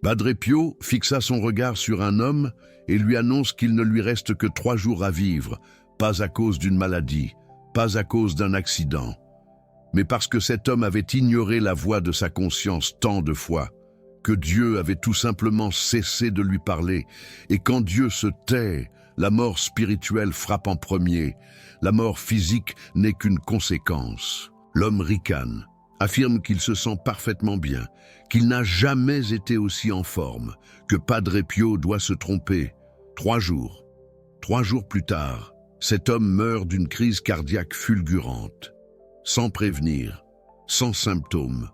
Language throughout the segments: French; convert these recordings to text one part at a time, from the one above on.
Padre Pio fixa son regard sur un homme et lui annonce qu'il ne lui reste que 3 jours à vivre, pas à cause d'une maladie, pas à cause d'un accident, mais parce que cet homme avait ignoré la voix de sa conscience tant de fois, que Dieu avait tout simplement cessé de lui parler, et quand Dieu se tait, la mort spirituelle frappe en premier, la mort physique n'est qu'une conséquence. L'homme ricane, affirme qu'il se sent parfaitement bien, qu'il n'a jamais été aussi en forme, que Padre Pio doit se tromper. 3 jours. 3 jours plus tard, cet homme meurt d'une crise cardiaque fulgurante, sans prévenir, sans symptômes,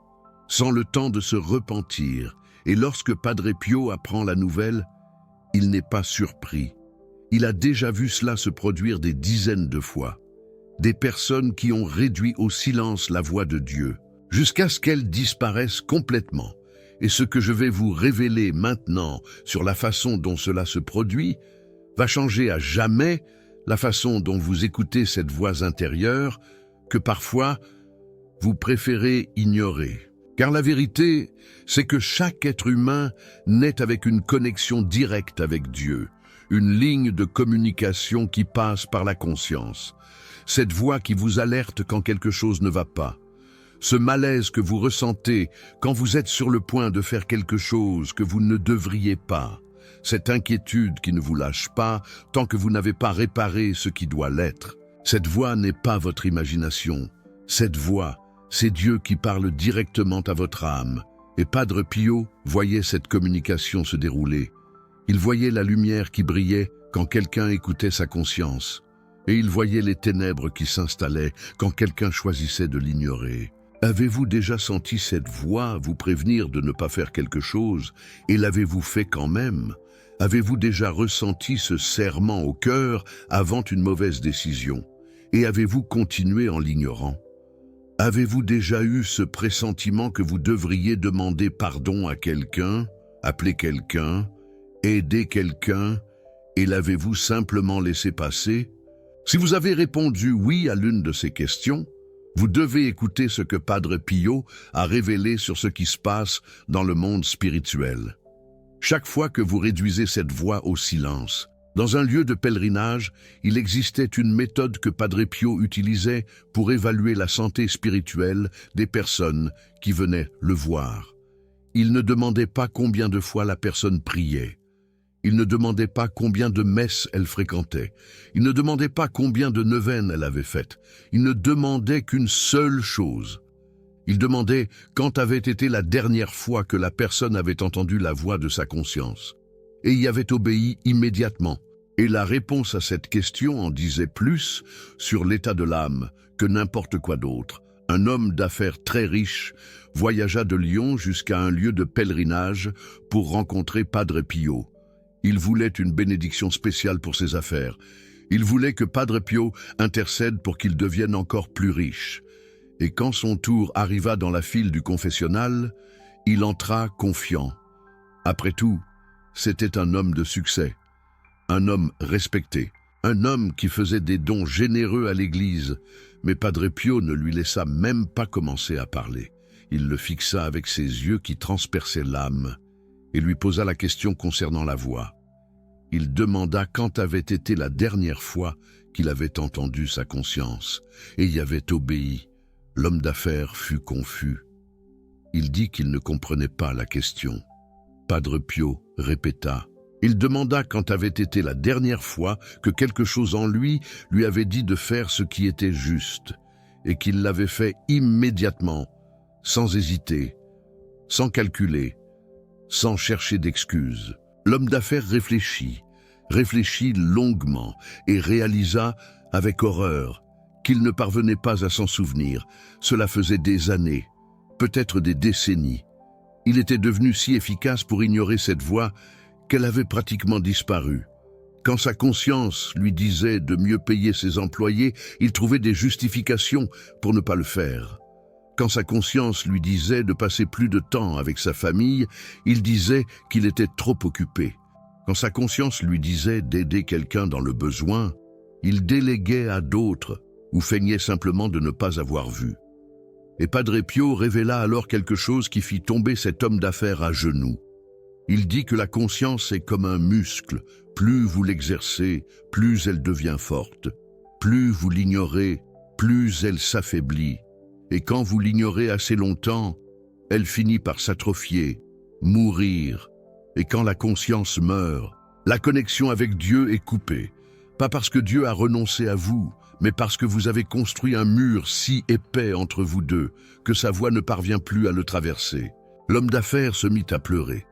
sans le temps de se repentir, et lorsque Padre Pio apprend la nouvelle, il n'est pas surpris. Il a déjà vu cela se produire des dizaines de fois. Des personnes qui ont réduit au silence la voix de Dieu, jusqu'à ce qu'elle disparaisse complètement. Et ce que je vais vous révéler maintenant sur la façon dont cela se produit va changer à jamais la façon dont vous écoutez cette voix intérieure que parfois vous préférez ignorer. Car la vérité, c'est que chaque être humain naît avec une connexion directe avec Dieu, une ligne de communication qui passe par la conscience. Cette voix qui vous alerte quand quelque chose ne va pas. Ce malaise que vous ressentez quand vous êtes sur le point de faire quelque chose que vous ne devriez pas. Cette inquiétude qui ne vous lâche pas tant que vous n'avez pas réparé ce qui doit l'être. Cette voix n'est pas votre imagination. Cette voix, c'est Dieu qui parle directement à votre âme. Et Padre Pio voyait cette communication se dérouler. Il voyait la lumière qui brillait quand quelqu'un écoutait sa conscience. Et il voyait les ténèbres qui s'installaient quand quelqu'un choisissait de l'ignorer. Avez-vous déjà senti cette voix vous prévenir de ne pas faire quelque chose, et l'avez-vous fait quand même? Avez-vous déjà ressenti ce serrement au cœur avant une mauvaise décision, et avez-vous continué en l'ignorant? Avez-vous déjà eu ce pressentiment que vous devriez demander pardon à quelqu'un, appeler quelqu'un, aider quelqu'un, et l'avez-vous simplement laissé passer? Si vous avez répondu oui à l'une de ces questions, vous devez écouter ce que Padre Pio a révélé sur ce qui se passe dans le monde spirituel. Chaque fois que vous réduisez cette voix au silence, dans un lieu de pèlerinage, il existait une méthode que Padre Pio utilisait pour évaluer la santé spirituelle des personnes qui venaient le voir. Il ne demandait pas combien de fois la personne priait. Il ne demandait pas combien de messes elle fréquentait. Il ne demandait pas combien de neuvaines elle avait faites. Il ne demandait qu'une seule chose. Il demandait quand avait été la dernière fois que la personne avait entendu la voix de sa conscience. Et y avait obéi immédiatement. Et la réponse à cette question en disait plus sur l'état de l'âme que n'importe quoi d'autre. Un homme d'affaires très riche voyagea de Lyon jusqu'à un lieu de pèlerinage pour rencontrer Padre Pio. Il voulait une bénédiction spéciale pour ses affaires. Il voulait que Padre Pio intercède pour qu'il devienne encore plus riche. Et quand son tour arriva dans la file du confessionnal, il entra confiant. Après tout, c'était un homme de succès, un homme respecté, un homme qui faisait des dons généreux à l'Église, mais Padre Pio ne lui laissa même pas commencer à parler. Il le fixa avec ses yeux qui transperçaient l'âme et lui posa la question concernant la voix. Il demanda quand avait été la dernière fois qu'il avait entendu sa conscience, et y avait obéi. L'homme d'affaires fut confus. Il dit qu'il ne comprenait pas la question. Padre Pio répéta. Il demanda quand avait été la dernière fois que quelque chose en lui avait dit de faire ce qui était juste, et qu'il l'avait fait immédiatement, sans hésiter, sans calculer, sans chercher d'excuses. L'homme d'affaires réfléchit longuement et réalisa avec horreur qu'il ne parvenait pas à s'en souvenir. Cela faisait des années, peut-être des décennies. Il était devenu si efficace pour ignorer cette voix qu'elle avait pratiquement disparu. Quand sa conscience lui disait de mieux payer ses employés, il trouvait des justifications pour ne pas le faire. Quand sa conscience lui disait de passer plus de temps avec sa famille, il disait qu'il était trop occupé. Quand sa conscience lui disait d'aider quelqu'un dans le besoin, il déléguait à d'autres ou feignait simplement de ne pas avoir vu. Et Padre Pio révéla alors quelque chose qui fit tomber cet homme d'affaires à genoux. Il dit que la conscience est comme un muscle. Plus vous l'exercez, plus elle devient forte. Plus vous l'ignorez, plus elle s'affaiblit. Et quand vous l'ignorez assez longtemps, elle finit par s'atrophier, mourir. Et quand la conscience meurt, la connexion avec Dieu est coupée. Pas parce que Dieu a renoncé à vous, mais parce que vous avez construit un mur si épais entre vous deux que sa voix ne parvient plus à le traverser. L'homme d'affaires se mit à pleurer.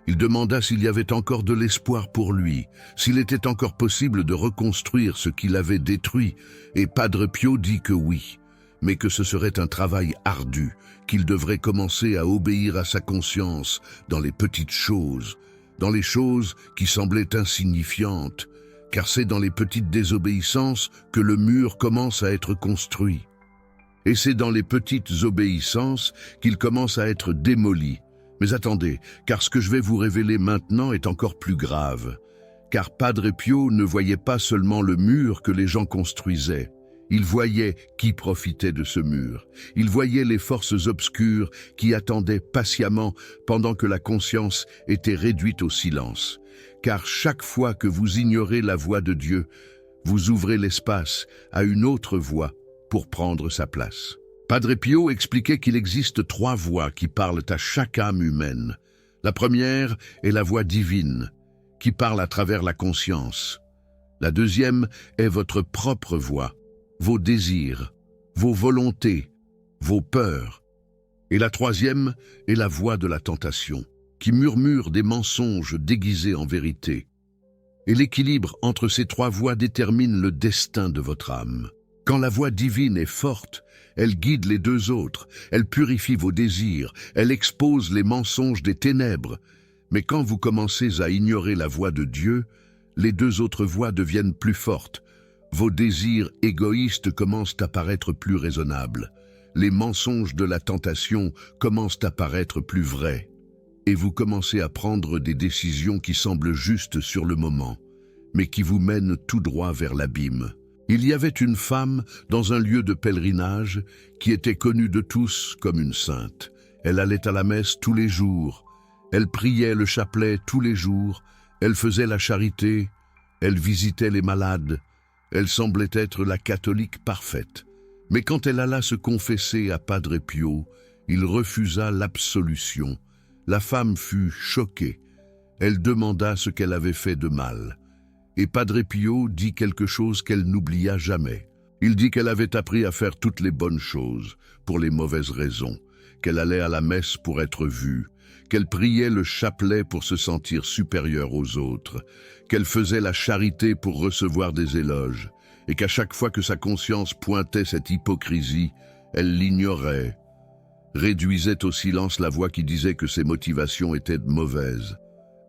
Il demanda s'il y avait encore de l'espoir pour lui, s'il était encore possible de reconstruire ce qu'il avait détruit, et Padre Pio dit que oui, mais que ce serait un travail ardu, qu'il devrait commencer à obéir à sa conscience dans les petites choses, dans les choses qui semblaient insignifiantes, car c'est dans les petites désobéissances que le mur commence à être construit. Et c'est dans les petites obéissances qu'il commence à être démoli. Mais attendez, car ce que je vais vous révéler maintenant est encore plus grave. Car Padre Pio ne voyait pas seulement le mur que les gens construisaient. Il voyait qui profitait de ce mur. Il voyait les forces obscures qui attendaient patiemment pendant que la conscience était réduite au silence. Car chaque fois que vous ignorez la voix de Dieu, vous ouvrez l'espace à une autre voix pour prendre sa place. Padre Pio expliquait qu'il existe 3 voix qui parlent à chaque âme humaine. La première est la voix divine, qui parle à travers la conscience. La deuxième est votre propre voix, vos désirs, vos volontés, vos peurs. Et la troisième est la voix de la tentation, qui murmure des mensonges déguisés en vérité. Et l'équilibre entre ces 3 voix détermine le destin de votre âme. Quand la voix divine est forte, elle guide les 2 autres, elle purifie vos désirs, elle expose les mensonges des ténèbres. Mais quand vous commencez à ignorer la voix de Dieu, les 2 autres voix deviennent plus fortes. Vos désirs égoïstes commencent à paraître plus raisonnables. Les mensonges de la tentation commencent à paraître plus vrais. Et vous commencez à prendre des décisions qui semblent justes sur le moment, mais qui vous mènent tout droit vers l'abîme. Il y avait une femme dans un lieu de pèlerinage qui était connue de tous comme une sainte. Elle allait à la messe tous les jours, elle priait le chapelet tous les jours, elle faisait la charité, elle visitait les malades, elle semblait être la catholique parfaite. Mais quand elle alla se confesser à Padre Pio, il refusa l'absolution. La femme fut choquée. Elle demanda ce qu'elle avait fait de mal. Et Padre Pio dit quelque chose qu'elle n'oublia jamais. Il dit qu'elle avait appris à faire toutes les bonnes choses pour les mauvaises raisons, qu'elle allait à la messe pour être vue, qu'elle priait le chapelet pour se sentir supérieure aux autres, qu'elle faisait la charité pour recevoir des éloges, et qu'à chaque fois que sa conscience pointait cette hypocrisie, elle l'ignorait, réduisait au silence la voix qui disait que ses motivations étaient mauvaises.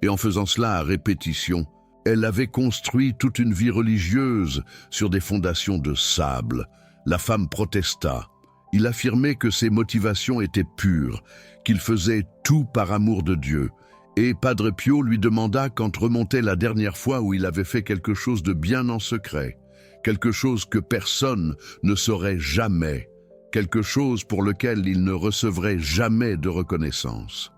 Et en faisant cela à répétition, elle avait construit toute une vie religieuse sur des fondations de sable. La femme protesta. Il affirmait que ses motivations étaient pures, qu'il faisait tout par amour de Dieu. Et Padre Pio lui demanda quand remontait la dernière fois où il avait fait quelque chose de bien en secret, quelque chose que personne ne saurait jamais, quelque chose pour lequel il ne recevrait jamais de reconnaissance.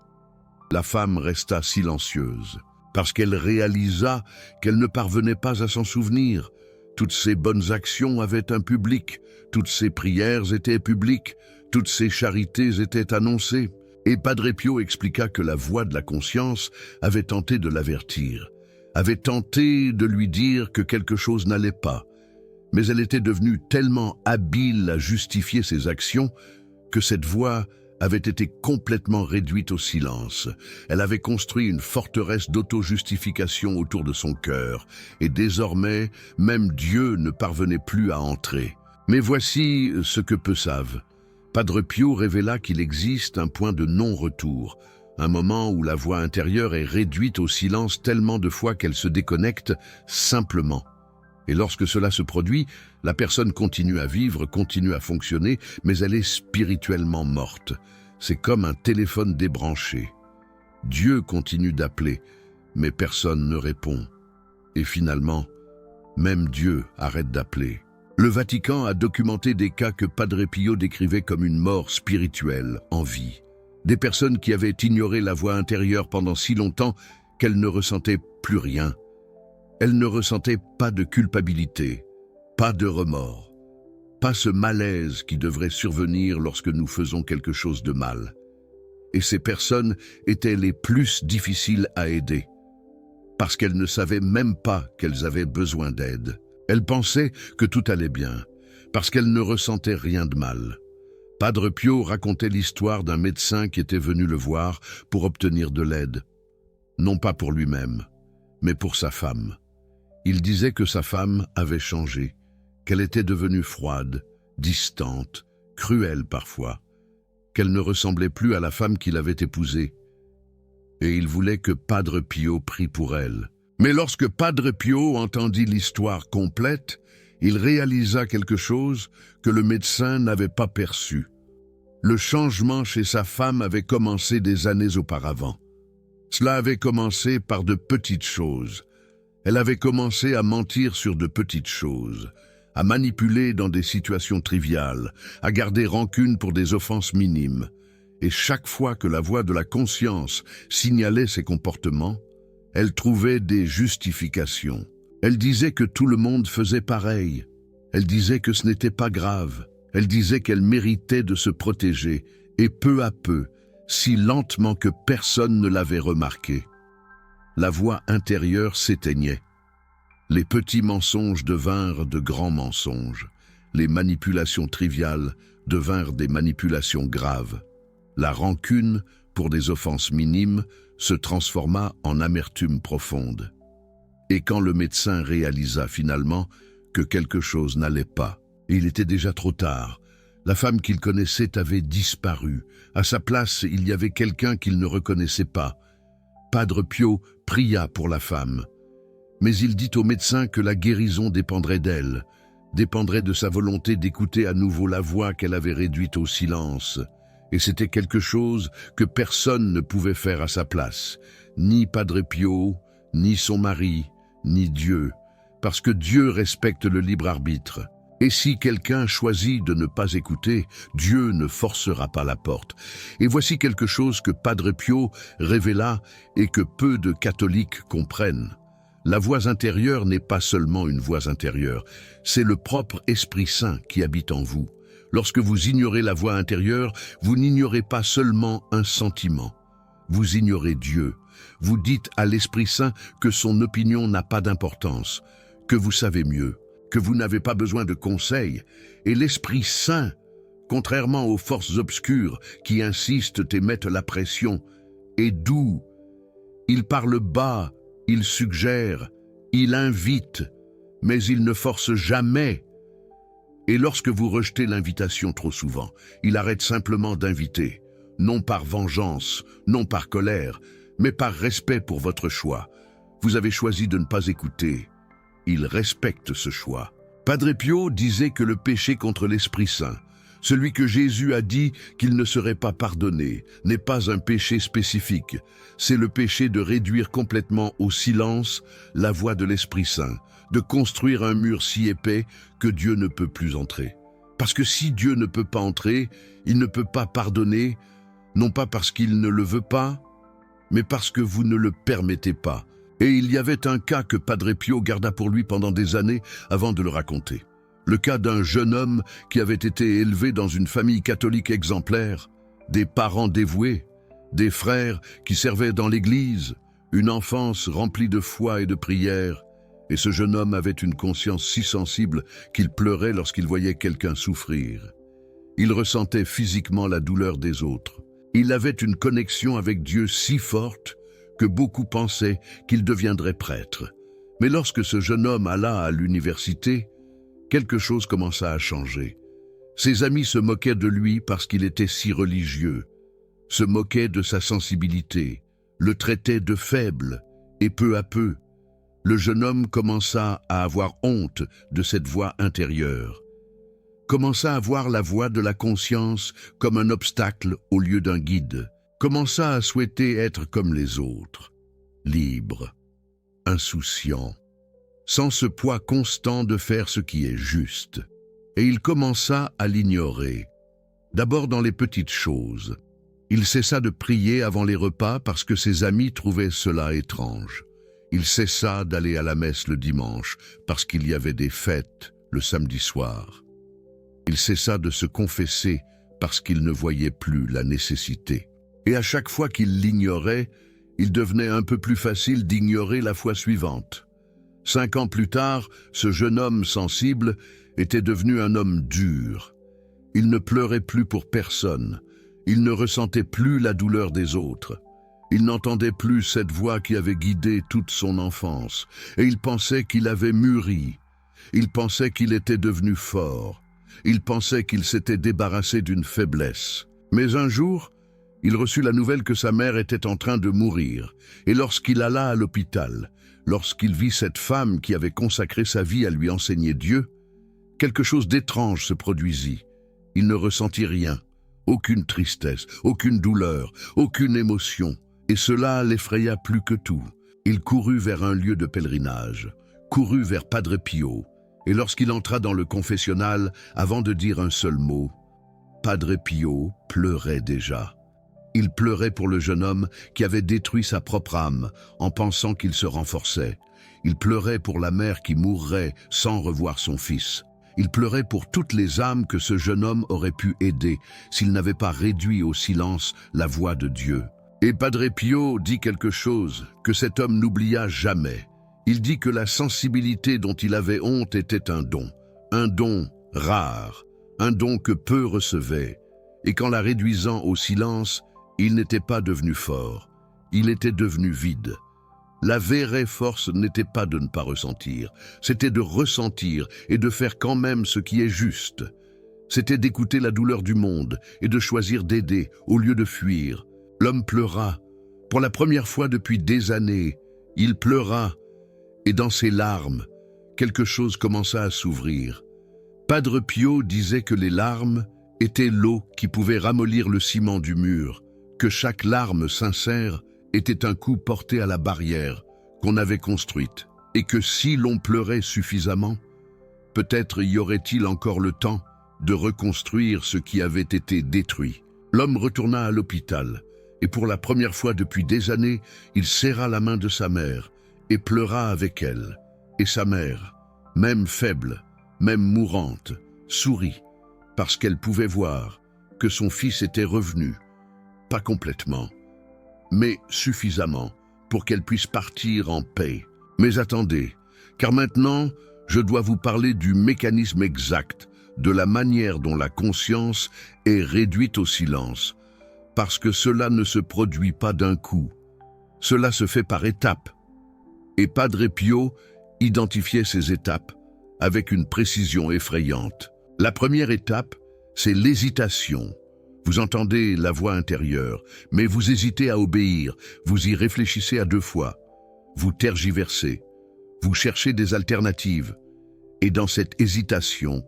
La femme resta silencieuse, parce qu'elle réalisa qu'elle ne parvenait pas à s'en souvenir. Toutes ses bonnes actions avaient un public, toutes ses prières étaient publiques, toutes ses charités étaient annoncées. Et Padre Pio expliqua que la voix de la conscience avait tenté de l'avertir, avait tenté de lui dire que quelque chose n'allait pas. Mais elle était devenue tellement habile à justifier ses actions que cette voix avait été complètement réduite au silence. Elle avait construit une forteresse d'auto-justification autour de son cœur, et désormais, même Dieu ne parvenait plus à entrer. Mais voici ce que peu savent. Padre Pio révéla qu'il existe un point de non-retour, un moment où la voix intérieure est réduite au silence tellement de fois qu'elle se déconnecte simplement. Et lorsque cela se produit, la personne continue à vivre, continue à fonctionner, mais elle est spirituellement morte. C'est comme un téléphone débranché. Dieu continue d'appeler, mais personne ne répond. Et finalement, même Dieu arrête d'appeler. Le Vatican a documenté des cas que Padre Pio décrivait comme une mort spirituelle en vie. Des personnes qui avaient ignoré la voix intérieure pendant si longtemps qu'elles ne ressentaient plus rien. Elles ne ressentaient pas de culpabilité, pas de remords, pas ce malaise qui devrait survenir lorsque nous faisons quelque chose de mal. Et ces personnes étaient les plus difficiles à aider, parce qu'elles ne savaient même pas qu'elles avaient besoin d'aide. Elles pensaient que tout allait bien, parce qu'elles ne ressentaient rien de mal. Padre Pio racontait l'histoire d'un médecin qui était venu le voir pour obtenir de l'aide, non pas pour lui-même, mais pour sa femme. Il disait que sa femme avait changé, qu'elle était devenue froide, distante, cruelle parfois, qu'elle ne ressemblait plus à la femme qu'il avait épousée. Et il voulait que Padre Pio prie pour elle. Mais lorsque Padre Pio entendit l'histoire complète, il réalisa quelque chose que le médecin n'avait pas perçu. Le changement chez sa femme avait commencé des années auparavant. Cela avait commencé par de petites choses. Elle avait commencé à mentir sur de petites choses, à manipuler dans des situations triviales, à garder rancune pour des offenses minimes. Et chaque fois que la voix de la conscience signalait ses comportements, elle trouvait des justifications. Elle disait que tout le monde faisait pareil. Elle disait que ce n'était pas grave. Elle disait qu'elle méritait de se protéger. Et peu à peu, si lentement que personne ne l'avait remarqué, la voix intérieure s'éteignait. Les petits mensonges devinrent de grands mensonges. Les manipulations triviales devinrent des manipulations graves. La rancune, pour des offenses minimes, se transforma en amertume profonde. Et quand le médecin réalisa finalement que quelque chose n'allait pas, il était déjà trop tard. La femme qu'il connaissait avait disparu. À sa place, il y avait quelqu'un qu'il ne reconnaissait pas. Padre Pio pria pour la femme. Mais il dit au médecin que la guérison dépendrait d'elle, dépendrait de sa volonté d'écouter à nouveau la voix qu'elle avait réduite au silence. Et c'était quelque chose que personne ne pouvait faire à sa place, ni Padre Pio, ni son mari, ni Dieu, parce que Dieu respecte le libre arbitre. Et si quelqu'un choisit de ne pas écouter, Dieu ne forcera pas la porte. Et voici quelque chose que Padre Pio révéla et que peu de catholiques comprennent. La voix intérieure n'est pas seulement une voix intérieure, c'est le propre Esprit Saint qui habite en vous. Lorsque vous ignorez la voix intérieure, vous n'ignorez pas seulement un sentiment. Vous ignorez Dieu. Vous dites à l'Esprit Saint que son opinion n'a pas d'importance, que vous savez mieux, que vous n'avez pas besoin de conseils. Et l'Esprit Saint, contrairement aux forces obscures qui insistent et mettent la pression, est doux. Il parle bas, il suggère, il invite, mais il ne force jamais. Et lorsque vous rejetez l'invitation trop souvent, il arrête simplement d'inviter, non par vengeance, non par colère, mais par respect pour votre choix. Vous avez choisi de ne pas écouter. Il respecte ce choix. Padre Pio disait que le péché contre l'Esprit Saint, celui que Jésus a dit qu'il ne serait pas pardonné, n'est pas un péché spécifique. C'est le péché de réduire complètement au silence la voix de l'Esprit Saint, de construire un mur si épais que Dieu ne peut plus entrer. Parce que si Dieu ne peut pas entrer, il ne peut pas pardonner, non pas parce qu'il ne le veut pas, mais parce que vous ne le permettez pas. Et il y avait un cas que Padre Pio garda pour lui pendant des années avant de le raconter. Le cas d'un jeune homme qui avait été élevé dans une famille catholique exemplaire, des parents dévoués, des frères qui servaient dans l'église, une enfance remplie de foi et de prière. Et ce jeune homme avait une conscience si sensible qu'il pleurait lorsqu'il voyait quelqu'un souffrir. Il ressentait physiquement la douleur des autres. Il avait une connexion avec Dieu si forte que beaucoup pensaient qu'il deviendrait prêtre. Mais lorsque ce jeune homme alla à l'université, quelque chose commença à changer. Ses amis se moquaient de lui parce qu'il était si religieux, se moquaient de sa sensibilité, le traitaient de faible, et peu à peu, le jeune homme commença à avoir honte de cette voix intérieure, commença à voir la voix de la conscience comme un obstacle au lieu d'un guide, commença à souhaiter être comme les autres, libre, insouciant, sans ce poids constant de faire ce qui est juste. Et il commença à l'ignorer, d'abord dans les petites choses. Il cessa de prier avant les repas parce que ses amis trouvaient cela étrange. Il cessa d'aller à la messe le dimanche parce qu'il y avait des fêtes le samedi soir. Il cessa de se confesser parce qu'il ne voyait plus la nécessité. Et à chaque fois qu'il l'ignorait, il devenait un peu plus facile d'ignorer la fois suivante. 5 ans plus tard, ce jeune homme sensible était devenu un homme dur. Il ne pleurait plus pour personne. Il ne ressentait plus la douleur des autres. Il n'entendait plus cette voix qui avait guidé toute son enfance. Et il pensait qu'il avait mûri. Il pensait qu'il était devenu fort. Il pensait qu'il s'était débarrassé d'une faiblesse. Mais un jour, il reçut la nouvelle que sa mère était en train de mourir. Et lorsqu'il alla à l'hôpital, lorsqu'il vit cette femme qui avait consacré sa vie à lui enseigner Dieu, quelque chose d'étrange se produisit. Il ne ressentit rien. Aucune tristesse, aucune douleur, aucune émotion. Et cela l'effraya plus que tout. Il courut vers un lieu de pèlerinage, courut vers Padre Pio, et lorsqu'il entra dans le confessionnal, avant de dire un seul mot, Padre Pio pleurait déjà. Il pleurait pour le jeune homme qui avait détruit sa propre âme en pensant qu'il se renforçait. Il pleurait pour la mère qui mourrait sans revoir son fils. Il pleurait pour toutes les âmes que ce jeune homme aurait pu aider s'il n'avait pas réduit au silence la voix de Dieu. Et Padre Pio dit quelque chose que cet homme n'oublia jamais. Il dit que la sensibilité dont il avait honte était un don rare, un don que peu recevaient. Et qu'en la réduisant au silence, il n'était pas devenu fort, il était devenu vide. La vraie force n'était pas de ne pas ressentir, c'était de ressentir et de faire quand même ce qui est juste. C'était d'écouter la douleur du monde et de choisir d'aider au lieu de fuir. L'homme pleura. Pour la première fois depuis des années, il pleura. Et dans ses larmes, quelque chose commença à s'ouvrir. Padre Pio disait que les larmes étaient l'eau qui pouvait ramollir le ciment du mur, que chaque larme sincère était un coup porté à la barrière qu'on avait construite, et que si l'on pleurait suffisamment, peut-être y aurait-il encore le temps de reconstruire ce qui avait été détruit. L'homme retourna à l'hôpital, et pour la première fois depuis des années, il serra la main de sa mère et pleura avec elle. Et sa mère, même faible, même mourante, sourit, parce qu'elle pouvait voir que son fils était revenu, pas complètement, mais suffisamment pour qu'elle puisse partir en paix. Mais attendez, car maintenant, je dois vous parler du mécanisme exact, de la manière dont la conscience est réduite au silence, parce que cela ne se produit pas d'un coup. Cela se fait par étapes. Et Padre Pio identifiait ces étapes avec une précision effrayante. La première étape, c'est l'hésitation. Vous entendez la voix intérieure, mais vous hésitez à obéir, vous y réfléchissez à 2 fois, vous tergiversez, vous cherchez des alternatives. Et dans cette hésitation,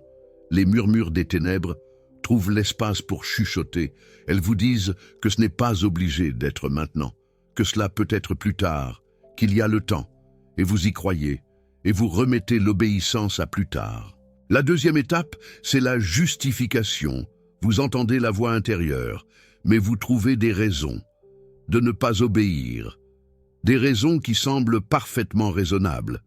les murmures des ténèbres trouvent l'espace pour chuchoter. Elles vous disent que ce n'est pas obligé d'être maintenant, que cela peut être plus tard, qu'il y a le temps, et vous y croyez, et vous remettez l'obéissance à plus tard. La deuxième étape, c'est la justification. Vous entendez la voix intérieure, mais vous trouvez des raisons de ne pas obéir, des raisons qui semblent parfaitement raisonnables.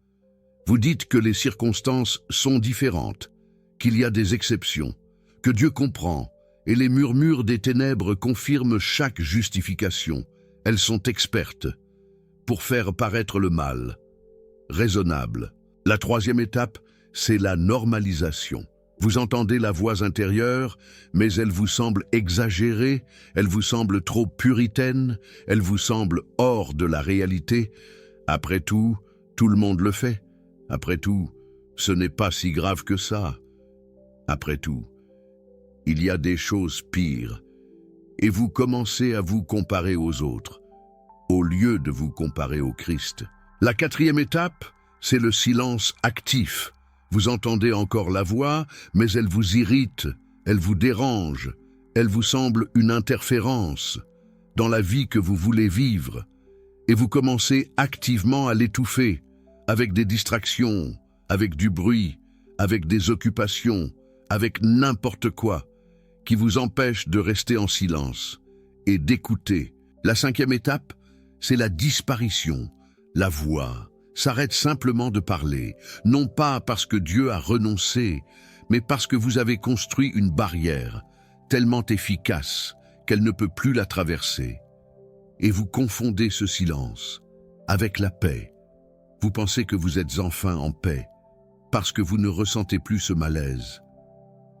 Vous dites que les circonstances sont différentes, qu'il y a des exceptions, que Dieu comprend, et les murmures des ténèbres confirment chaque justification. Elles sont expertes pour faire paraître le mal, raisonnable. La troisième étape, c'est la normalisation. Vous entendez la voix intérieure, mais elle vous semble exagérée, elle vous semble trop puritaine, elle vous semble hors de la réalité. Après tout le monde le fait. Après tout, ce n'est pas si grave que ça. Après tout, il y a des choses pires. Et vous commencez à vous comparer aux autres, au lieu de vous comparer au Christ. La quatrième étape, c'est le silence actif. Vous entendez encore la voix, mais elle vous irrite, elle vous dérange, elle vous semble une interférence dans la vie que vous voulez vivre, et vous commencez activement à l'étouffer, avec des distractions, avec du bruit, avec des occupations, avec n'importe quoi, qui vous empêche de rester en silence. et d'écouter. La cinquième étape, c'est la disparition. La voix s'arrête simplement de parler, non pas parce que Dieu a renoncé, mais parce que vous avez construit une barrière tellement efficace qu'elle ne peut plus la traverser. Et vous confondez ce silence avec la paix. Vous pensez que vous êtes enfin en paix, parce que vous ne ressentez plus ce malaise.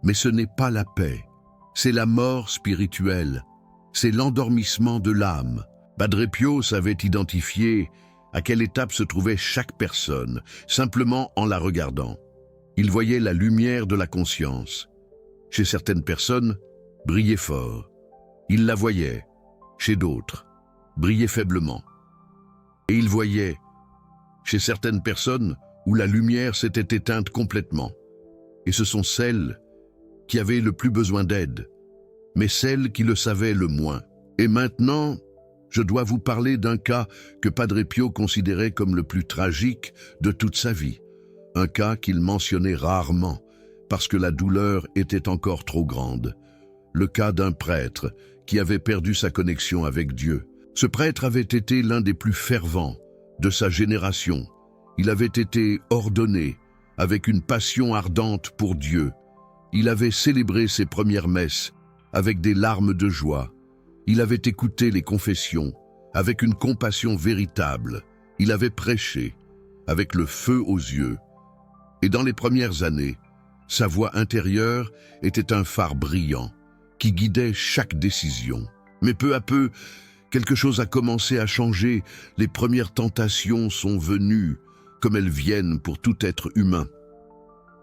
Mais ce n'est pas la paix, c'est la mort spirituelle, c'est l'endormissement de l'âme. Padre Pio savait identifier à quelle étape se trouvait chaque personne, simplement en la regardant. Il voyait la lumière de la conscience. Chez certaines personnes, brillait fort. Il la voyait. Chez d'autres, brillait faiblement. Et il voyait, chez certaines personnes, où la lumière s'était éteinte complètement. Et ce sont celles qui avaient le plus besoin d'aide, mais celles qui le savaient le moins. Et maintenant, je dois vous parler d'un cas que Padre Pio considérait comme le plus tragique de toute sa vie. Un cas qu'il mentionnait rarement, parce que la douleur était encore trop grande. Le cas d'un prêtre qui avait perdu sa connexion avec Dieu. Ce prêtre avait été l'un des plus fervents de sa génération. Il avait été ordonné avec une passion ardente pour Dieu. Il avait célébré ses premières messes avec des larmes de joie. Il avait écouté les confessions avec une compassion véritable. Il avait prêché avec le feu aux yeux. Et dans les premières années, sa voix intérieure était un phare brillant qui guidait chaque décision. Mais peu à peu, quelque chose a commencé à changer. Les premières tentations sont venues, comme elles viennent pour tout être humain.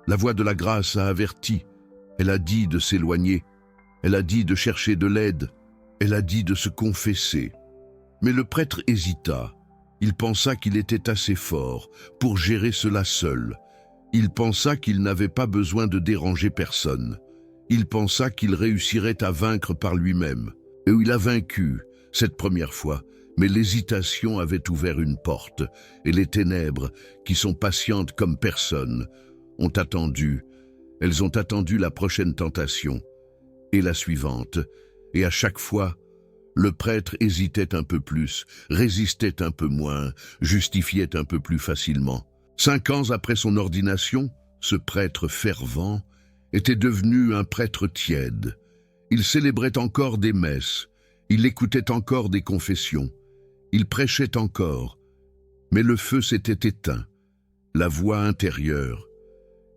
La voix de la grâce a averti. Elle a dit de s'éloigner. Elle a dit de chercher de l'aide. Elle a dit de se confesser. Mais le prêtre hésita. Il pensa qu'il était assez fort pour gérer cela seul. Il pensa qu'il n'avait pas besoin de déranger personne. Il pensa qu'il réussirait à vaincre par lui-même. Et il a vaincu cette première fois. Mais l'hésitation avait ouvert une porte, et les ténèbres, qui sont patientes comme personne, ont attendu. Elles ont attendu la prochaine tentation, et la suivante. Et à chaque fois, le prêtre hésitait un peu plus, résistait un peu moins, justifiait un peu plus facilement. 5 ans après son ordination, ce prêtre fervent était devenu un prêtre tiède. Il célébrait encore des messes, il écoutait encore des confessions, il prêchait encore, mais le feu s'était éteint. La voix intérieure,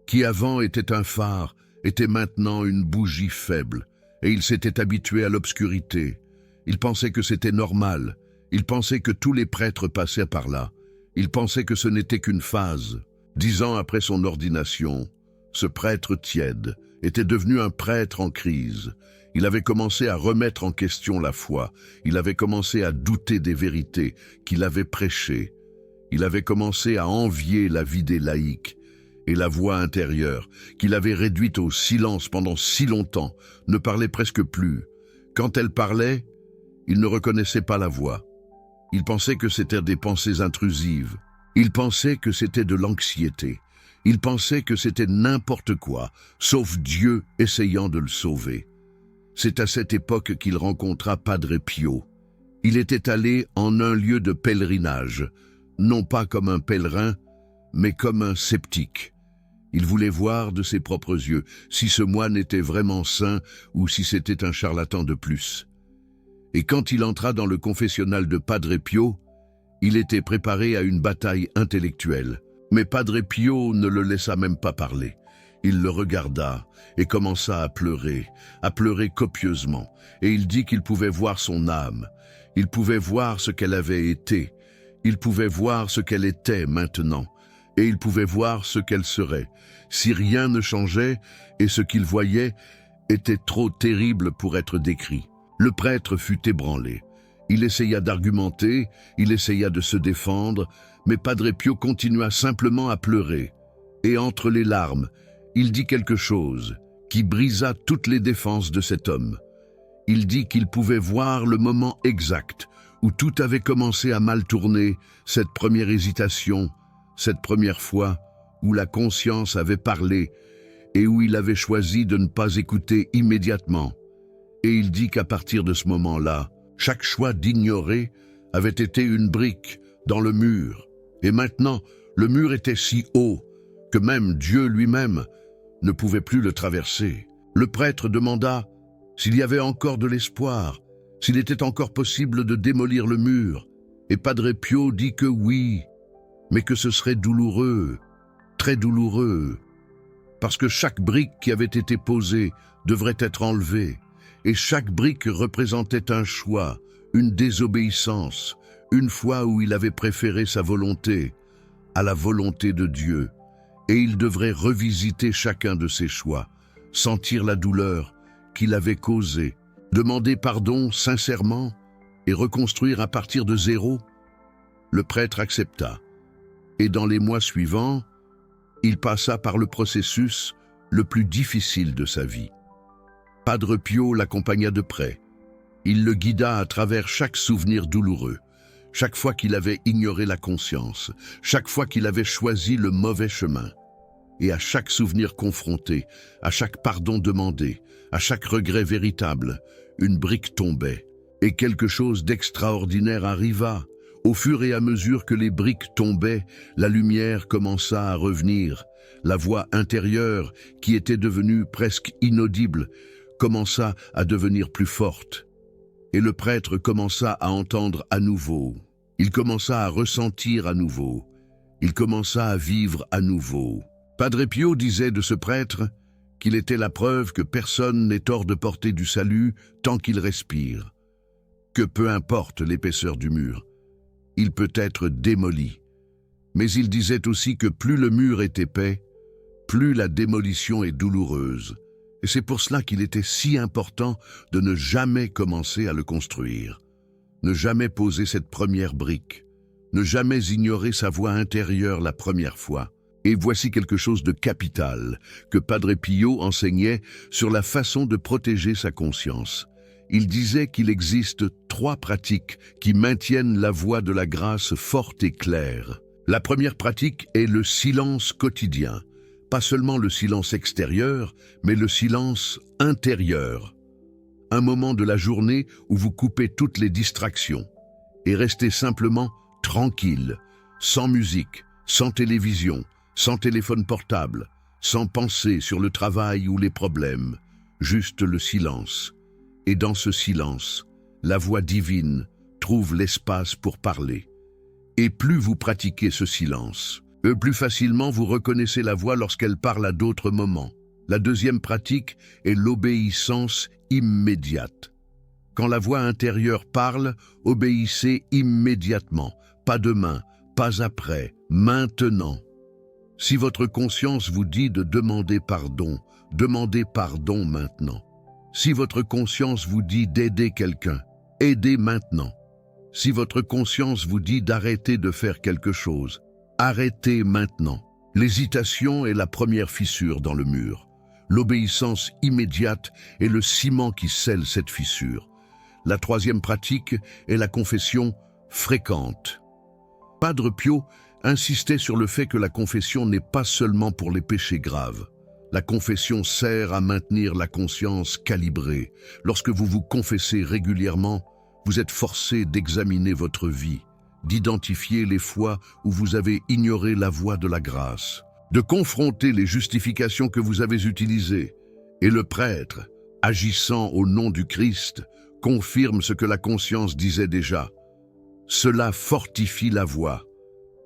qui avant était un phare, était maintenant une bougie faible, et il s'était habitué à l'obscurité. Il pensait que c'était normal, il pensait que tous les prêtres passaient par là, il pensait que ce n'était qu'une phase. 10 ans après son ordination, ce prêtre tiède était devenu un prêtre en crise. Il avait commencé à remettre en question la foi, il avait commencé à douter des vérités qu'il avait prêchées. Il avait commencé à envier la vie des laïcs, et la voix intérieure, qu'il avait réduite au silence pendant si longtemps, ne parlait presque plus. Quand elle parlait, il ne reconnaissait pas la voix. Il pensait que c'était des pensées intrusives. Il pensait que c'était de l'anxiété. Il pensait que c'était n'importe quoi, sauf Dieu essayant de le sauver. C'est à cette époque qu'il rencontra Padre Pio. Il était allé en un lieu de pèlerinage, non pas comme un pèlerin, mais comme un sceptique. Il voulait voir de ses propres yeux si ce moine était vraiment saint ou si c'était un charlatan de plus. Et quand il entra dans le confessionnal de Padre Pio, il était préparé à une bataille intellectuelle. Mais Padre Pio ne le laissa même pas parler. Il le regarda et commença à pleurer copieusement. Et il dit qu'il pouvait voir son âme. Il pouvait voir ce qu'elle avait été. Il pouvait voir ce qu'elle était maintenant. Et il pouvait voir ce qu'elle serait, si rien ne changeait et ce qu'il voyait était trop terrible pour être décrit. Le prêtre fut ébranlé. Il essaya d'argumenter, il essaya de se défendre, mais Padre Pio continua simplement à pleurer. Et entre les larmes, il dit quelque chose qui brisa toutes les défenses de cet homme. Il dit qu'il pouvait voir le moment exact où tout avait commencé à mal tourner, cette première hésitation, cette première fois où la conscience avait parlé et où il avait choisi de ne pas écouter immédiatement. Et il dit qu'à partir de ce moment-là, Chaque choix d'ignorer avait été une brique dans le mur. Et maintenant, le mur était si haut que même Dieu lui-même ne pouvait plus le traverser. Le prêtre demanda s'il y avait encore de l'espoir, s'il était encore possible de démolir le mur. Et Padre Pio dit que oui, mais que ce serait douloureux, très douloureux, parce que chaque brique qui avait été posée devrait être enlevée, et chaque brique représentait un choix, une désobéissance, une fois où il avait préféré sa volonté à la volonté de Dieu, et il devrait revisiter chacun de ses choix, sentir la douleur qu'il avait causée, demander pardon sincèrement et reconstruire à partir de zéro. Le prêtre accepta, et dans les mois suivants, il passa par le processus le plus difficile de sa vie. Padre Pio l'accompagna de près. Il le guida à travers chaque souvenir douloureux, chaque fois qu'il avait ignoré la conscience, chaque fois qu'il avait choisi le mauvais chemin. Et à chaque souvenir confronté, à chaque pardon demandé, à chaque regret véritable, une brique tombait. Et quelque chose d'extraordinaire arriva. Au fur et à mesure que les briques tombaient, la lumière commença à revenir. La voix intérieure, qui était devenue presque inaudible, commença à devenir plus forte. Et le prêtre commença à entendre à nouveau. Il commença à ressentir à nouveau. Il commença à vivre à nouveau. Padre Pio disait de ce prêtre qu'il était la preuve que personne n'est hors de portée du salut tant qu'il respire. Que peu importe l'épaisseur du mur, il peut être démoli. Mais il disait aussi que plus le mur est épais, plus la démolition est douloureuse. Et c'est pour cela qu'il était si important de ne jamais commencer à le construire. Ne jamais poser cette première brique. Ne jamais ignorer sa voix intérieure la première fois. Et voici quelque chose de capital que Padre Pio enseignait sur la façon de protéger sa conscience. Il disait qu'il existe 3 pratiques qui maintiennent la voie de la grâce forte et claire. La première pratique est le silence quotidien. Pas seulement le silence extérieur, mais le silence intérieur. Un moment de la journée où vous coupez toutes les distractions et restez simplement tranquille, sans musique, sans télévision, sans téléphone portable, sans penser sur le travail ou les problèmes, juste le silence. Et dans ce silence, la voix divine trouve l'espace pour parler. Et plus vous pratiquez ce silence, plus facilement vous reconnaissez la voix lorsqu'elle parle à d'autres moments. La deuxième pratique est l'obéissance immédiate. Quand la voix intérieure parle, obéissez immédiatement, pas demain, pas après, maintenant. Si votre conscience vous dit de demander pardon, demandez pardon maintenant. Si votre conscience vous dit d'aider quelqu'un, aidez maintenant. Si votre conscience vous dit d'arrêter de faire quelque chose, arrêtez maintenant. L'hésitation est la première fissure dans le mur. L'obéissance immédiate est le ciment qui scelle cette fissure. La troisième pratique est la confession fréquente. Padre Pio insistait sur le fait que la confession n'est pas seulement pour les péchés graves. La confession sert à maintenir la conscience calibrée. Lorsque vous vous confessez régulièrement, vous êtes forcé d'examiner votre vie, d'identifier les fois où vous avez ignoré la voie de la grâce, de confronter les justifications que vous avez utilisées. Et le prêtre, agissant au nom du Christ, confirme ce que la conscience disait déjà. Cela fortifie la voie.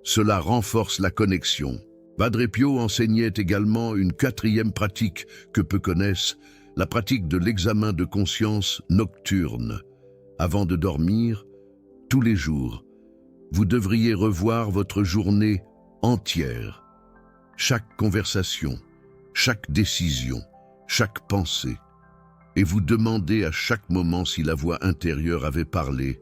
Cela renforce la connexion. Padre Pio enseignait également une 4e pratique que peu connaissent, la pratique de l'examen de conscience nocturne. Avant de dormir, tous les jours, vous devriez revoir votre journée entière. Chaque conversation, chaque décision, chaque pensée. Et vous demander à chaque moment si la voix intérieure avait parlé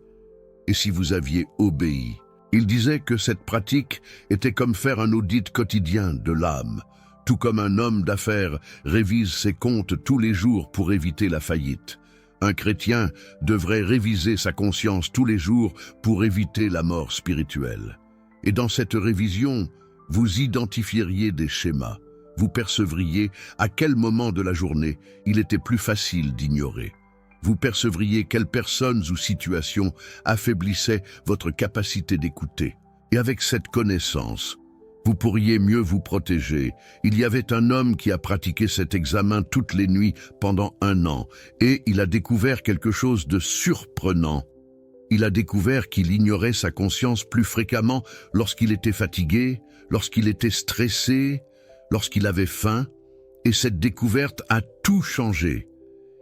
et si vous aviez obéi. Il disait que cette pratique était comme faire un audit quotidien de l'âme, tout comme un homme d'affaires révise ses comptes tous les jours pour éviter la faillite. Un chrétien devrait réviser sa conscience tous les jours pour éviter la mort spirituelle. Et dans cette révision, vous identifieriez des schémas. Vous percevriez à quel moment de la journée il était plus facile d'ignorer. vous percevriez quelles personnes ou situations affaiblissaient votre capacité d'écouter. Et avec cette connaissance, vous pourriez mieux vous protéger. Il y avait un homme qui a pratiqué cet examen toutes les nuits pendant 1 an, et il a découvert quelque chose de surprenant. Il a découvert qu'il ignorait sa conscience plus fréquemment lorsqu'il était fatigué, lorsqu'il était stressé, lorsqu'il avait faim, et cette découverte a tout changé.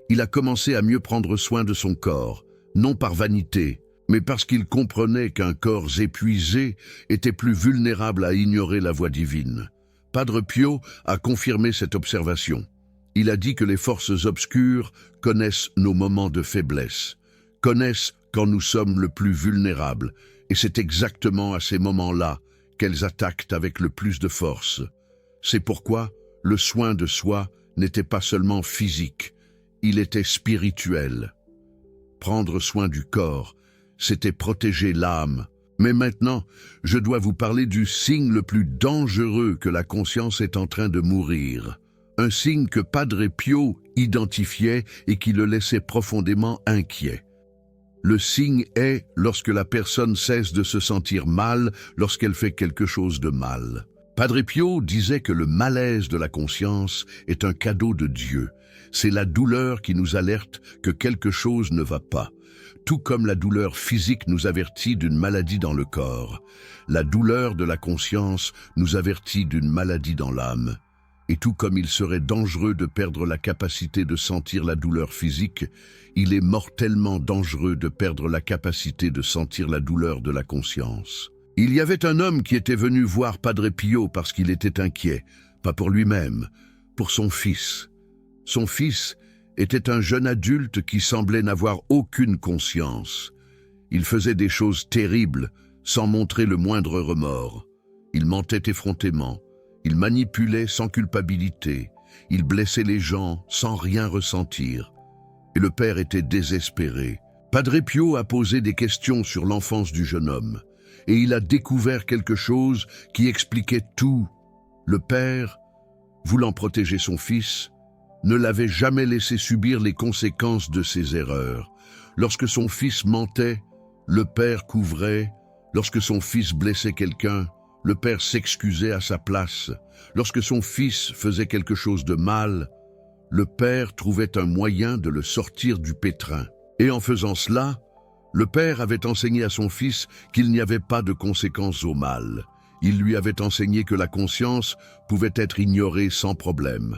Il a commencé à mieux prendre soin de son corps, non par vanité, mais parce qu'il comprenait qu'un corps épuisé était plus vulnérable à ignorer la voix divine. Padre Pio a confirmé cette observation. Il a dit que les forces obscures connaissent nos moments de faiblesse, connaissent quand nous sommes le plus vulnérables, et c'est exactement à ces moments-là qu'elles attaquent avec le plus de force. C'est pourquoi le soin de soi n'était pas seulement physique, il était spirituel. Prendre soin du corps, c'était protéger l'âme. Mais maintenant, je dois vous parler du signe le plus dangereux que la conscience est en train de mourir. Un signe que Padre Pio identifiait et qui le laissait profondément inquiet. Le signe est lorsque la personne cesse de se sentir mal lorsqu'elle fait quelque chose de mal. Padre Pio disait que le malaise de la conscience est un cadeau de Dieu. C'est la douleur qui nous alerte que quelque chose ne va pas. Tout comme la douleur physique nous avertit d'une maladie dans le corps, la douleur de la conscience nous avertit d'une maladie dans l'âme. Et tout comme il serait dangereux de perdre la capacité de sentir la douleur physique, il est mortellement dangereux de perdre la capacité de sentir la douleur de la conscience. Il y avait un homme qui était venu voir Padre Pio parce qu'il était inquiet, pas pour lui-même, pour son fils. Son fils était un jeune adulte qui semblait n'avoir aucune conscience. Il faisait des choses terribles sans montrer le moindre remords. Il mentait effrontément. Il manipulait sans culpabilité. Il blessait les gens sans rien ressentir. Et le père était désespéré. Padre Pio a posé des questions sur l'enfance du jeune homme. Et il a découvert quelque chose qui expliquait tout. Le père, voulant protéger son fils, ne l'avait jamais laissé subir les conséquences de ses erreurs. Lorsque son fils mentait, le père couvrait. Lorsque son fils blessait quelqu'un, le père s'excusait à sa place. Lorsque son fils faisait quelque chose de mal, le père trouvait un moyen de le sortir du pétrin. Et en faisant cela, le père avait enseigné à son fils qu'il n'y avait pas de conséquences au mal. Il lui avait enseigné que la conscience pouvait être ignorée sans problème.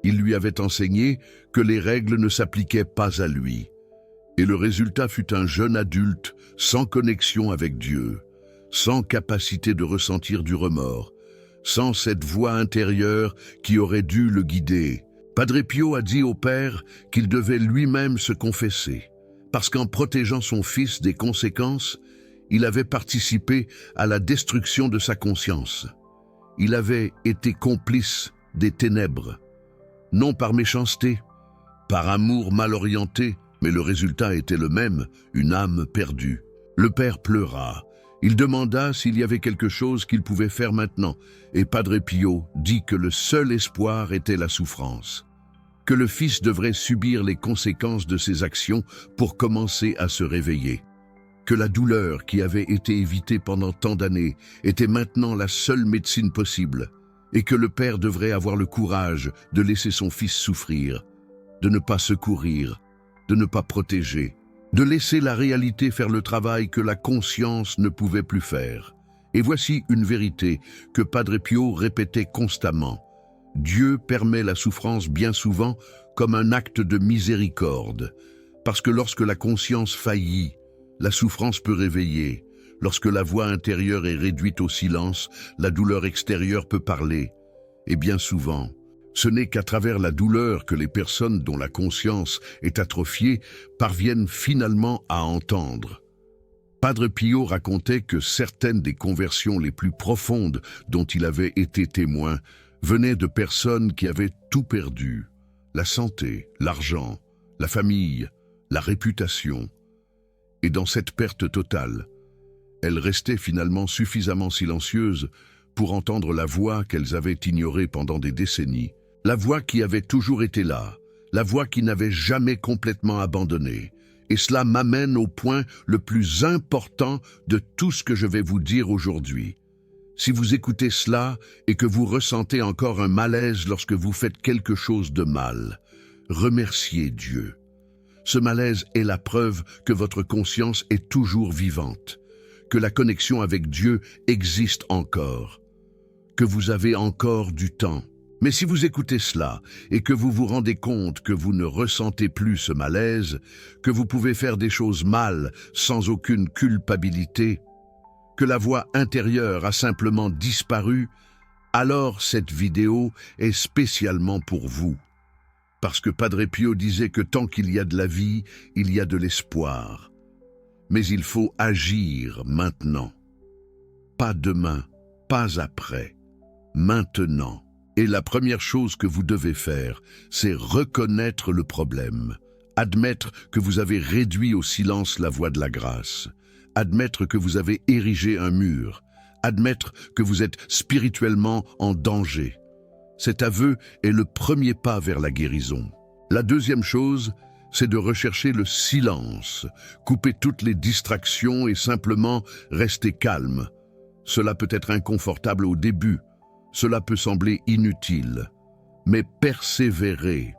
Il lui avait enseigné que les règles ne s'appliquaient pas à lui. Et le résultat fut un jeune adulte sans connexion avec Dieu, sans capacité de ressentir du remords, sans cette voix intérieure qui aurait dû le guider. Padre Pio a dit au père qu'il devait lui-même se confesser, parce qu'en protégeant son fils des conséquences, il avait participé à la destruction de sa conscience. Il avait été complice des ténèbres. Non par méchanceté, par amour mal orienté, mais le résultat était le même, une âme perdue. Le père pleura. Il demanda s'il y avait quelque chose qu'il pouvait faire maintenant, et Padre Pio dit que le seul espoir était la souffrance, que le fils devrait subir les conséquences de ses actions pour commencer à se réveiller, que la douleur qui avait été évitée pendant tant d'années était maintenant la seule médecine possible, et que le père devrait avoir le courage de laisser son fils souffrir, de ne pas secourir, de ne pas protéger, de laisser la réalité faire le travail que la conscience ne pouvait plus faire. Et voici une vérité que Padre Pio répétait constamment. Dieu permet la souffrance bien souvent comme un acte de miséricorde, parce que lorsque la conscience faillit, la souffrance peut réveiller. Lorsque la voix intérieure est réduite au silence, la douleur extérieure peut parler. Et bien souvent, ce n'est qu'à travers la douleur que les personnes dont la conscience est atrophiée parviennent finalement à entendre. Padre Pio racontait que certaines des conversions les plus profondes dont il avait été témoin venaient de personnes qui avaient tout perdu: la santé, l'argent, la famille, la réputation. Et dans cette perte totale, elles restaient finalement suffisamment silencieuses pour entendre la voix qu'elles avaient ignorée pendant des décennies, la voix qui avait toujours été là, la voix qui n'avait jamais complètement abandonné. Et cela m'amène au point le plus important de tout ce que je vais vous dire aujourd'hui. Si vous écoutez cela et que vous ressentez encore un malaise lorsque vous faites quelque chose de mal, remerciez Dieu. Ce malaise est la preuve que votre conscience est toujours vivante, que la connexion avec Dieu existe encore, que vous avez encore du temps. Mais si vous écoutez cela et que vous vous rendez compte que vous ne ressentez plus ce malaise, que vous pouvez faire des choses mal sans aucune culpabilité, que la voix intérieure a simplement disparu, alors cette vidéo est spécialement pour vous. Parce que Padre Pio disait que tant qu'il y a de la vie, il y a de l'espoir. Mais il faut agir maintenant. Pas demain, pas après, maintenant. Et la première chose que vous devez faire, c'est reconnaître le problème. Admettre que vous avez réduit au silence la voix de la grâce. Admettre que vous avez érigé un mur. Admettre que vous êtes spirituellement en danger. Cet aveu est le premier pas vers la guérison. La deuxième chose, c'est de rechercher le silence, couper toutes les distractions et simplement rester calme. Cela peut être inconfortable au début, cela peut sembler inutile, mais persévérez,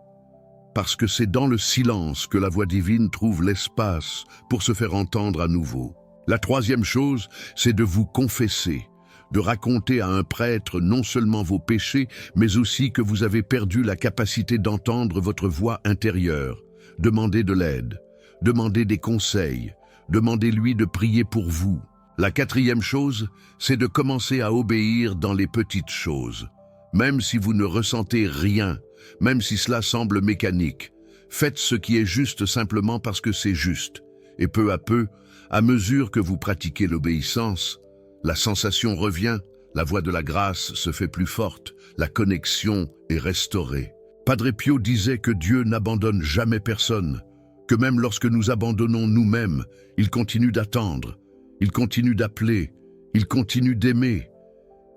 parce que c'est dans le silence que la voix divine trouve l'espace pour se faire entendre à nouveau. La troisième chose, c'est de vous confesser, de raconter à un prêtre non seulement vos péchés, mais aussi que vous avez perdu la capacité d'entendre votre voix intérieure. Demandez de l'aide, demandez des conseils, demandez-lui de prier pour vous. La quatrième chose, c'est de commencer à obéir dans les petites choses. Même si vous ne ressentez rien, même si cela semble mécanique, faites ce qui est juste simplement parce que c'est juste. Et peu à peu, à mesure que vous pratiquez l'obéissance, la sensation revient, la voix de la grâce se fait plus forte, la connexion est restaurée. Padre Pio disait que Dieu n'abandonne jamais personne, que même lorsque nous abandonnons nous-mêmes, il continue d'attendre. Il continue d'appeler, il continue d'aimer,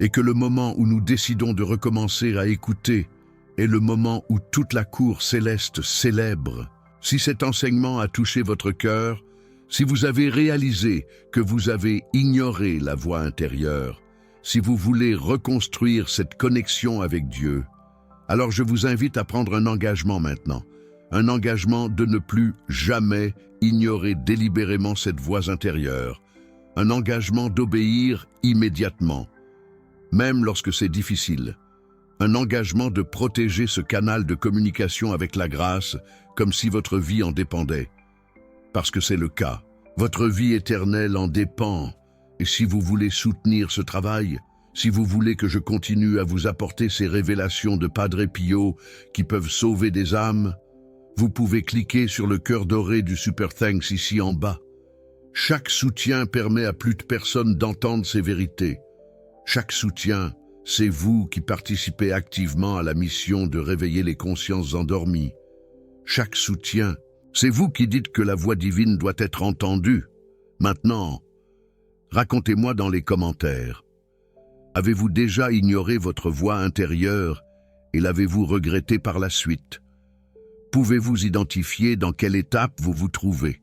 et que le moment où nous décidons de recommencer à écouter est le moment où toute la cour céleste célèbre. Si cet enseignement a touché votre cœur, si vous avez réalisé que vous avez ignoré la voix intérieure, si vous voulez reconstruire cette connexion avec Dieu, alors je vous invite à prendre un engagement maintenant, un engagement de ne plus jamais ignorer délibérément cette voix intérieure, un engagement d'obéir immédiatement, même lorsque c'est difficile, un engagement de protéger ce canal de communication avec la grâce comme si votre vie en dépendait. Parce que c'est le cas, votre vie éternelle en dépend, et si vous voulez soutenir ce travail, si vous voulez que je continue à vous apporter ces révélations de Padre Pio qui peuvent sauver des âmes, vous pouvez cliquer sur le cœur doré du Super Thanks ici en bas. Chaque soutien permet à plus de personnes d'entendre ces vérités. Chaque soutien, c'est vous qui participez activement à la mission de réveiller les consciences endormies. Chaque soutien, c'est vous qui dites que la voix divine doit être entendue. Maintenant, racontez-moi dans les commentaires. Avez-vous déjà ignoré votre voix intérieure et l'avez-vous regretté par la suite? Pouvez-vous identifier dans quelle étape vous vous trouvez?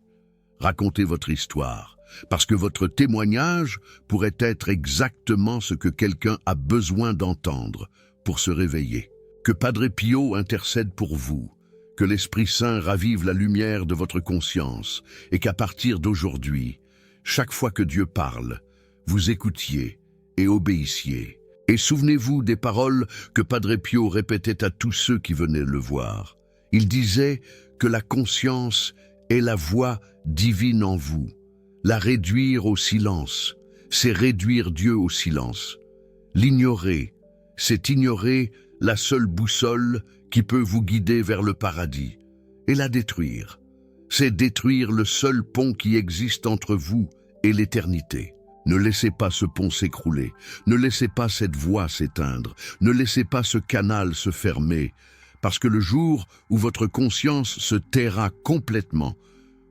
Racontez votre histoire, parce que votre témoignage pourrait être exactement ce que quelqu'un a besoin d'entendre pour se réveiller. Que Padre Pio intercède pour vous, que l'Esprit Saint ravive la lumière de votre conscience et qu'à partir d'aujourd'hui, chaque fois que Dieu parle, vous écoutiez et obéissiez. Et souvenez-vous des paroles que Padre Pio répétait à tous ceux qui venaient le voir. Il disait que la conscience est la voix divine en vous. La réduire au silence, c'est réduire Dieu au silence. L'ignorer, c'est ignorer la seule boussole qui peut vous guider vers le paradis. Et la détruire, c'est détruire le seul pont qui existe entre vous et l'éternité. Ne laissez pas ce pont s'écrouler, ne laissez pas cette voie s'éteindre, ne laissez pas ce canal se fermer, parce que le jour où votre conscience se taira complètement,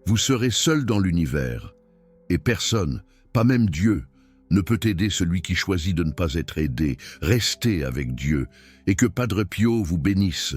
vous serez seul dans l'univers, et personne, pas même Dieu, ne peut aider celui qui choisit de ne pas être aidé. Restez avec Dieu, et que Padre Pio vous bénisse.